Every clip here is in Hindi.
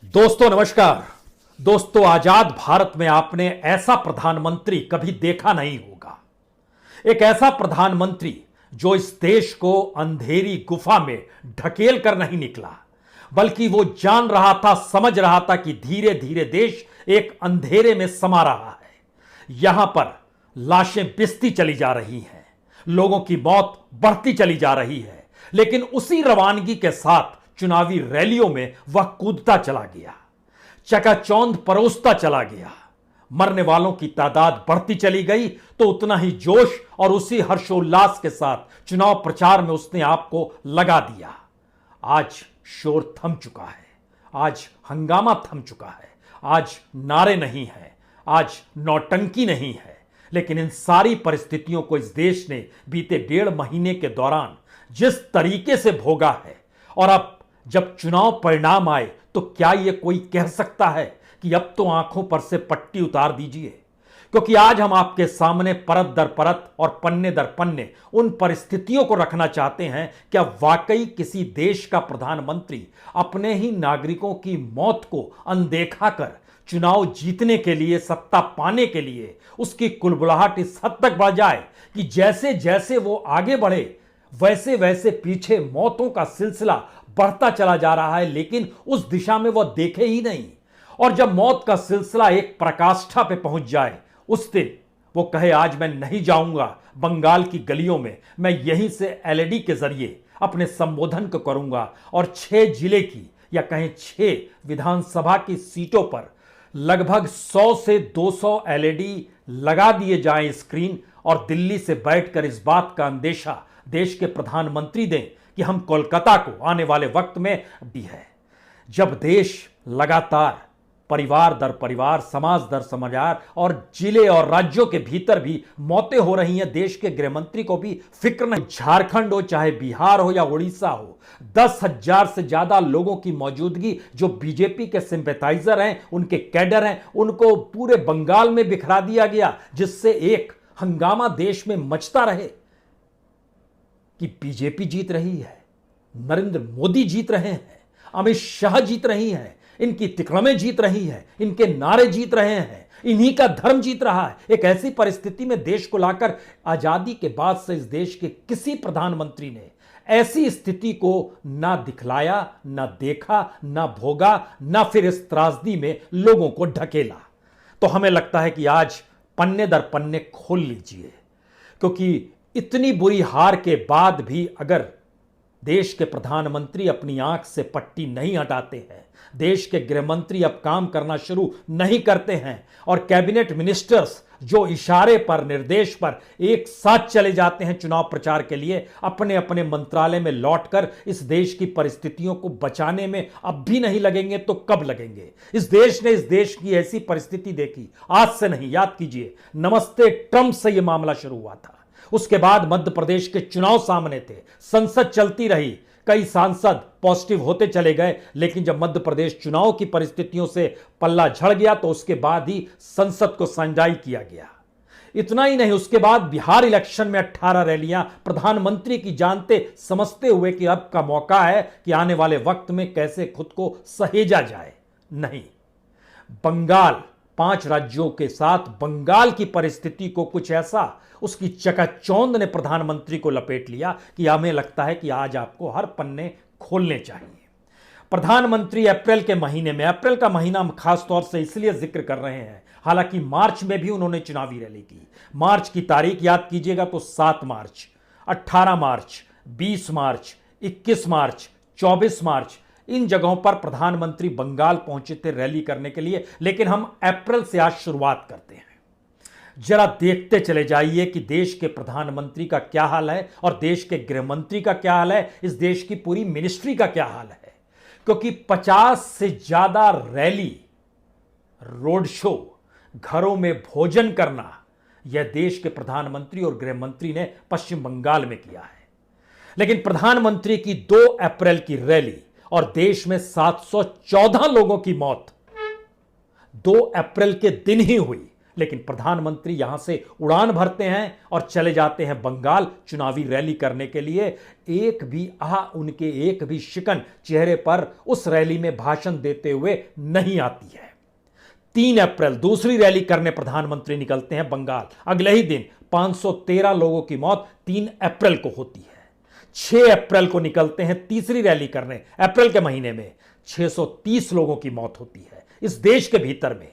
दोस्तों नमस्कार। दोस्तों, आजाद भारत में आपने ऐसा प्रधानमंत्री कभी देखा नहीं होगा। एक ऐसा प्रधानमंत्री जो इस देश को अंधेरी गुफा में ढकेल कर नहीं निकला, बल्कि वो जान रहा था, समझ रहा था कि धीरे धीरे देश एक अंधेरे में समा रहा है। यहां पर लाशें बिसती चली जा रही हैं, लोगों की मौत बढ़ती चली जा रही है, लेकिन उसी रवानगी के साथ चुनावी रैलियों में वह कूदता चला गया, चकाचौंध परोसता चला गया। मरने वालों की तादाद बढ़ती चली गई तो उतना ही जोश और उसी हर्षोल्लास के साथ चुनाव प्रचार में उसने आपको लगा दिया। आज शोर थम चुका है, आज हंगामा थम चुका है, आज नारे नहीं है, आज नौटंकी नहीं है। लेकिन इन सारी परिस्थितियों को इस देश ने बीते 1.5 महीने के दौरान जिस तरीके से भोगा है, और अब जब चुनाव परिणाम आए तो क्या यह कोई कह सकता है कि अब तो आंखों पर से पट्टी उतार दीजिए? क्योंकि आज हम आपके सामने परत दर परत और पन्ने दर पन्ने उन परिस्थितियों को रखना चाहते हैं। क्या वाकई किसी देश का प्रधानमंत्री अपने ही नागरिकों की मौत को अनदेखा कर चुनाव जीतने के लिए, सत्ता पाने के लिए उसकी कुलबुलाहट इस हद तक बढ़ जाए कि जैसे जैसे वो आगे बढ़े वैसे वैसे पीछे मौतों का सिलसिला बढ़ता चला जा रहा है, लेकिन उस दिशा में वह देखे ही नहीं। और जब मौत का सिलसिला एक पराकाष्ठा पे पहुंच जाए, उस दिन वो कहे आज मैं नहीं जाऊंगा बंगाल की गलियों में, मैं यहीं से एलईडी के जरिए अपने संबोधन को करूंगा और 6 जिले की या कहें 6 विधानसभा की सीटों पर लगभग 100 से 200 एलईडी लगा दिए जाएं स्क्रीन, और दिल्ली से बैठकर इस बात का अंदेशा देश के प्रधानमंत्री दें कि हम कोलकाता को आने वाले वक्त में भी है। जब देश लगातार परिवार दर परिवार, समाज दर समाज और जिले और राज्यों के भीतर भी मौतें हो रही हैं, देश के गृहमंत्री को भी फिक्र नहीं। झारखंड हो, चाहे बिहार हो या उड़ीसा हो, 10,000 से ज्यादा लोगों की मौजूदगी, जो बीजेपी के सिंपैथाइजर हैं, उनके कैडर हैं, उनको पूरे बंगाल में बिखरा दिया गया, जिससे एक हंगामा देश में मचता रहे कि बीजेपी जीत रही है, नरेंद्र मोदी जीत रहे हैं, अमित शाह जीत रही हैं, इनकी तिकड़में जीत रही हैं, इनके नारे जीत रहे हैं, इन्हीं का धर्म जीत रहा है। एक ऐसी परिस्थिति में देश को लाकर आजादी के बाद से इस देश के किसी प्रधानमंत्री ने ऐसी स्थिति को ना दिखलाया, ना देखा, ना भोगा, ना फिर इस त्रासदी में लोगों को ढकेला। तो हमें लगता है कि आज पन्ने दर पन्ने खोल लीजिए, क्योंकि इतनी बुरी हार के बाद भी अगर देश के प्रधानमंत्री अपनी आंख से पट्टी नहीं हटाते हैं, देश के गृहमंत्री अब काम करना शुरू नहीं करते हैं, और कैबिनेट मिनिस्टर्स जो इशारे पर, निर्देश पर एक साथ चले जाते हैं चुनाव प्रचार के लिए, अपने अपने मंत्रालय में लौटकर इस देश की परिस्थितियों को बचाने में अब भी नहीं लगेंगे तो कब लगेंगे? इस देश ने इस देश की ऐसी परिस्थिति देखी आज से नहीं, याद कीजिए, नमस्ते ट्रंप से यह मामला शुरू हुआ था। उसके बाद मध्य प्रदेश के चुनाव सामने थे, संसद चलती रही, कई सांसद पॉजिटिव होते चले गए, लेकिन जब मध्य प्रदेश चुनाव की परिस्थितियों से पल्ला झड़ गया तो उसके बाद ही संसद को सैंडाई किया गया। इतना ही नहीं, उसके बाद बिहार इलेक्शन में 18 रैलियां प्रधानमंत्री की, जानते समझते हुए कि अब का मौका है कि आने वाले वक्त में कैसे खुद को सहेजा जाए। नहीं, बंगाल, 5 राज्यों के साथ बंगाल की परिस्थिति को कुछ ऐसा उसकी चकाचौंध ने प्रधानमंत्री को लपेट लिया कि हमें लगता है कि आज आपको हर पन्ने खोलने चाहिए। प्रधानमंत्री अप्रैल के महीने में, अप्रैल का महीना हम खास तौर से इसलिए जिक्र कर रहे हैं, हालांकि मार्च में भी उन्होंने चुनावी रैली की। मार्च की तारीख याद कीजिएगा तो 7 मार्च, 18 मार्च, 20 मार्च, 21 मार्च, 24 मार्च, इन जगहों पर प्रधानमंत्री बंगाल पहुंचे थे रैली करने के लिए। लेकिन हम अप्रैल से आज शुरुआत करते हैं। जरा देखते चले जाइए कि देश के प्रधानमंत्री का क्या हाल है और देश के गृहमंत्री का क्या हाल है, इस देश की पूरी मिनिस्ट्री का क्या हाल है। क्योंकि 50 से ज्यादा रैली, रोड शो, घरों में भोजन करना, यह देश के प्रधानमंत्री और गृहमंत्री ने पश्चिम बंगाल में किया है। लेकिन प्रधानमंत्री की 2 अप्रैल की रैली और देश में 714 लोगों की मौत 2 अप्रैल के दिन ही हुई। लेकिन प्रधानमंत्री यहां से उड़ान भरते हैं और चले जाते हैं बंगाल चुनावी रैली करने के लिए। उनके एक भी शिकन चेहरे पर उस रैली में भाषण देते हुए नहीं आती है। 3 अप्रैल दूसरी रैली करने प्रधानमंत्री निकलते हैं बंगाल। अगले ही दिन 513 लोगों की मौत 3 अप्रैल को होती है। 6 अप्रैल को निकलते हैं तीसरी रैली करने। अप्रैल के महीने में 630 लोगों की मौत होती है इस देश के भीतर में।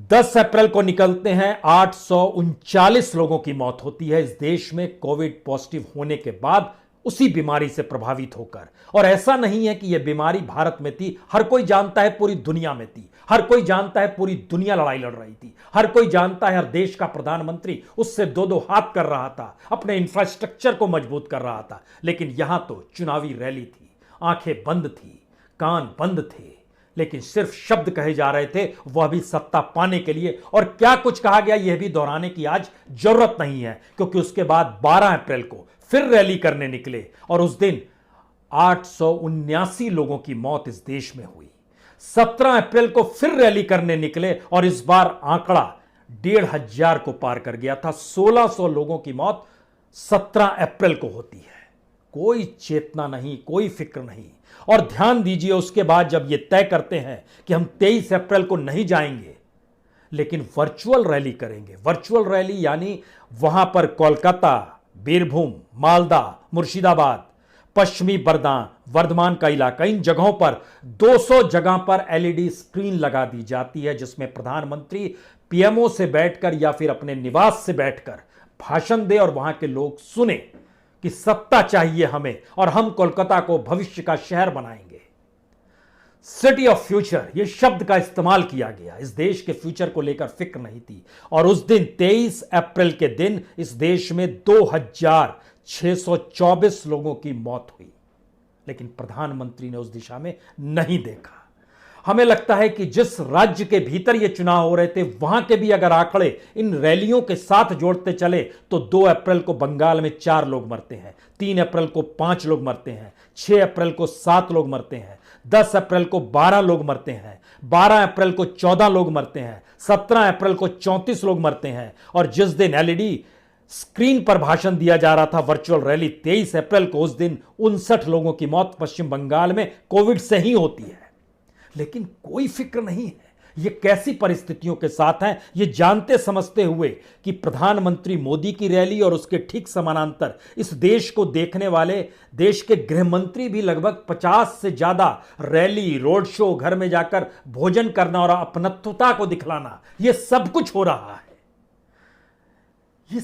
10 अप्रैल को निकलते हैं 839 लोगों की मौत होती है इस देश में कोविड पॉजिटिव होने के बाद उसी बीमारी से प्रभावित होकर। और ऐसा नहीं है कि यह बीमारी भारत में थी, हर कोई जानता है पूरी दुनिया में थी, हर कोई जानता है पूरी दुनिया लड़ाई लड़ रही थी, हर कोई जानता है हर देश का प्रधानमंत्री उससे दो दो हाथ कर रहा था, अपने इंफ्रास्ट्रक्चर को मजबूत कर रहा था। लेकिन यहां तो चुनावी रैली थी, आंखें बंद थी, कान बंद थे, लेकिन सिर्फ शब्द कहे जा रहे थे, वह भी सत्ता पाने के लिए। और क्या कुछ कहा गया यह भी दोहराने की आज जरूरत नहीं है, क्योंकि उसके बाद 12 अप्रैल को फिर रैली करने निकले और उस दिन 879 लोगों की मौत इस देश में हुई। 17 अप्रैल को फिर रैली करने निकले और इस बार आंकड़ा 1500 को पार कर गया था। 1600 लोगों की मौत 17 अप्रैल को होती है। कोई चेतना नहीं, कोई फिक्र नहीं। और ध्यान दीजिए, उसके बाद जब यह तय करते हैं कि हम 23 अप्रैल को नहीं जाएंगे लेकिन वर्चुअल रैली करेंगे। वर्चुअल रैली यानी वहां पर कोलकाता, बीरभूम, मालदा, मुर्शिदाबाद, पश्चिमी वर्धमान का इलाका, इन जगहों पर 200 जगह पर एलईडी स्क्रीन लगा दी जाती है जिसमें प्रधानमंत्री पीएमओ से बैठकर या फिर अपने निवास से बैठकर भाषण दे और वहां के लोग सुने कि सत्ता चाहिए हमें और हम कोलकाता को भविष्य का शहर बनाएंगे। सिटी ऑफ फ्यूचर यह शब्द का इस्तेमाल किया गया। इस देश के फ्यूचर को लेकर फिक्र नहीं थी। और उस दिन 23 अप्रैल के दिन इस देश में 2624 लोगों की मौत हुई, लेकिन प्रधानमंत्री ने उस दिशा में नहीं देखा। हमें लगता है कि जिस राज्य के भीतर ये चुनाव हो रहे थे वहां के भी अगर आंकड़े इन रैलियों के साथ जोड़ते चले तो 2 अप्रैल को बंगाल में 4 लोग मरते हैं, 3 अप्रैल को 5 लोग मरते हैं, 6 अप्रैल को 7 लोग मरते हैं, 10 अप्रैल को 12 लोग मरते हैं, 12 अप्रैल को 14 लोग मरते हैं, 17 अप्रैल को 34 लोग मरते हैं। और जिस दिन एलईडी स्क्रीन पर भाषण दिया जा रहा था, वर्चुअल रैली, 23 अप्रैल को, उस दिन 59 लोगों की मौत पश्चिम बंगाल में कोविड से ही होती है। लेकिन कोई फिक्र नहीं है। ये कैसी परिस्थितियों के साथ हैं, ये जानते समझते हुए कि प्रधानमंत्री मोदी की रैली और उसके ठीक समानांतर इस देश को देखने वाले देश के गृह मंत्री भी लगभग 50 से ज्यादा रैली, रोड शो, घर में जाकर भोजन करना और अपनत्वता को दिखलाना, ये सब कुछ हो रहा है। ये